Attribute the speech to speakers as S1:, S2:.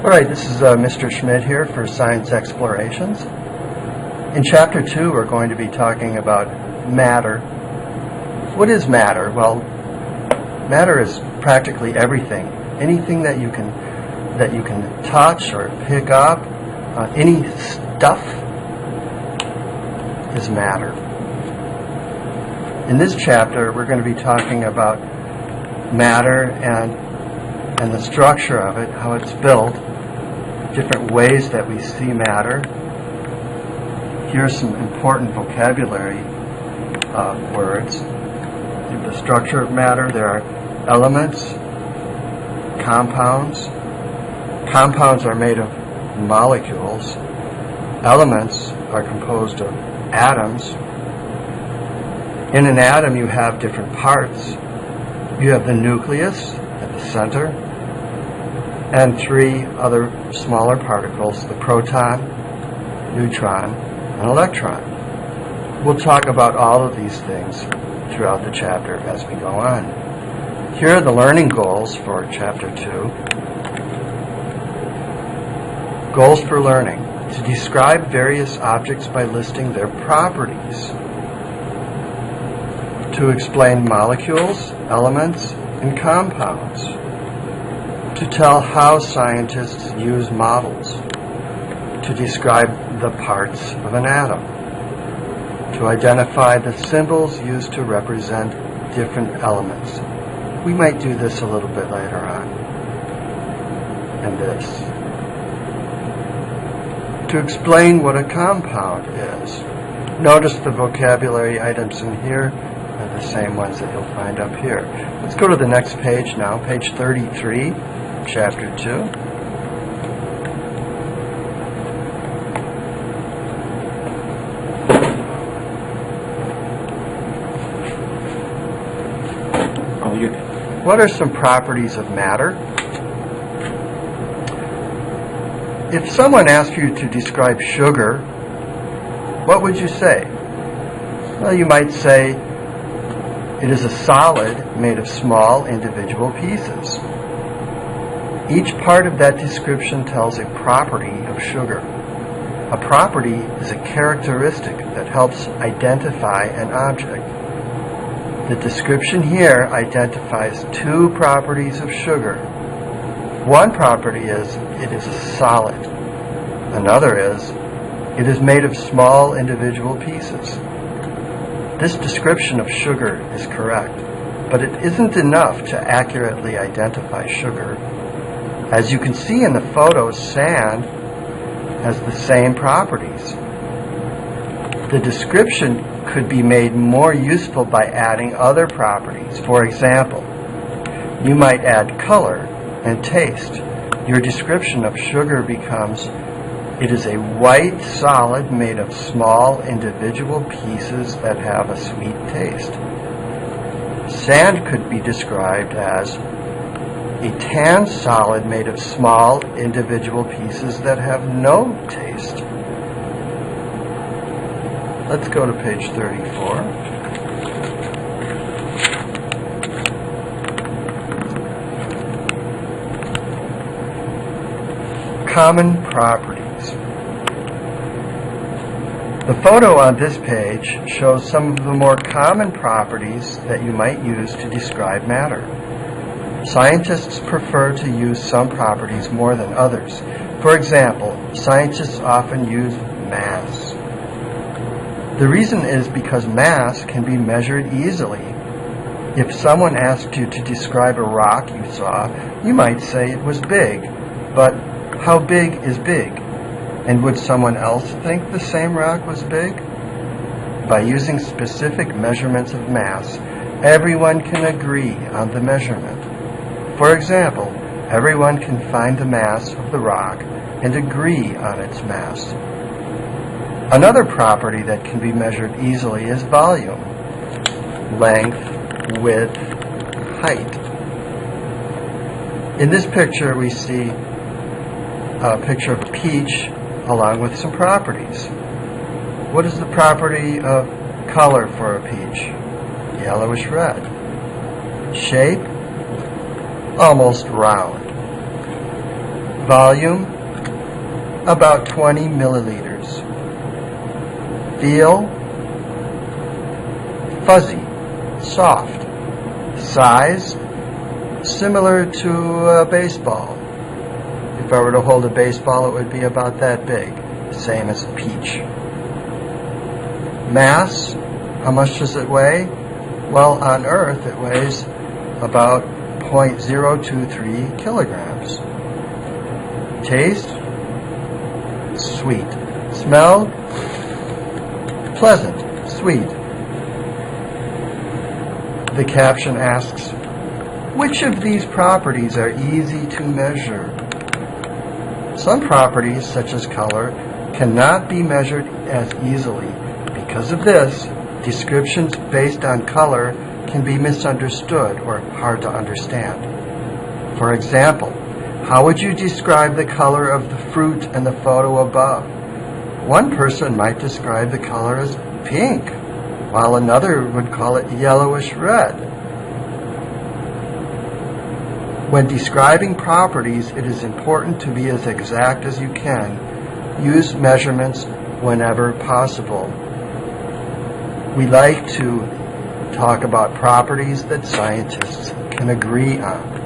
S1: Alright, this is Mr. Schmidt here for Science Explorations. In Chapter 2 we're going to be talking about matter. What is matter? Well, matter is practically everything. Anything that you can touch or pick up, any stuff is matter. In this chapter we're going to be talking about matter and the structure of it, how it's built, different ways that we see matter. Here are some important vocabulary words. In the structure of matter, there are elements, compounds. Compounds are made of molecules. Elements are composed of atoms. In an atom you have different parts. You have the nucleus at the center, and three other smaller particles, the proton, neutron, and electron. We'll talk about all of these things throughout the chapter as we go on. Here are the learning goals for Chapter 2. Goals for learning: to describe various objects by listing their properties, to explain molecules, elements, and compounds, to tell how scientists use models, to describe the parts of an atom, to identify the symbols used to represent different elements. We might do this a little bit later on. And this. To explain what a compound is. Notice the vocabulary items in here are the same ones that you'll find up here. Let's go to the next page now, page 33, Chapter 2. What are some properties of matter? If someone asked you to describe sugar, what would you say? Well, you might say it is a solid made of small individual pieces. Each part of that description tells a property of sugar. A property is a characteristic that helps identify an object. The description here identifies two properties of sugar. One property is it is a solid. Another is it is made of small individual pieces. This description of sugar is correct, but it isn't enough to accurately identify sugar. As you can see in the photo, sand has the same properties. The description could be made more useful by adding other properties. For example, you might add color and taste. Your description of sugar becomes, it is a white solid made of small individual pieces that have a sweet taste. Sand could be described as a tan solid made of small individual pieces that have no taste. Let's go to page 34. Common properties. The photo on this page shows some of the more common properties that you might use to describe matter. Scientists prefer to use some properties more than others. For example, scientists often use mass. The reason is because mass can be measured easily. If someone asked you to describe a rock you saw, you might say it was big, but how big is big? And would someone else think the same rock was big? By using specific measurements of mass, everyone can agree on the measurement. For example, everyone can find the mass of the rock and agree on its mass. Another property that can be measured easily is volume, length, width, height. In this picture we see a picture of a peach along with some properties. What is the property of color for a peach? Yellowish red. Shape? Almost round. Volume, about 20 milliliters. Feel, fuzzy, soft. Size, similar to a baseball. If I were to hold a baseball, it would be about that big, same as a peach. Mass, how much does it weigh? Well, on Earth it weighs about 0.023 kilograms. Taste, sweet. Smell, pleasant, sweet. The caption asks, which of these properties are easy to measure? Some properties, such as color, cannot be measured as easily. Because of this, descriptions based on color can be misunderstood or hard to understand. For example, how would you describe the color of the fruit in the photo above? One person might describe the color as pink, while another would call it yellowish red. When describing properties, it is important to be as exact as you can. Use measurements whenever possible. We like to talk about properties that scientists can agree on.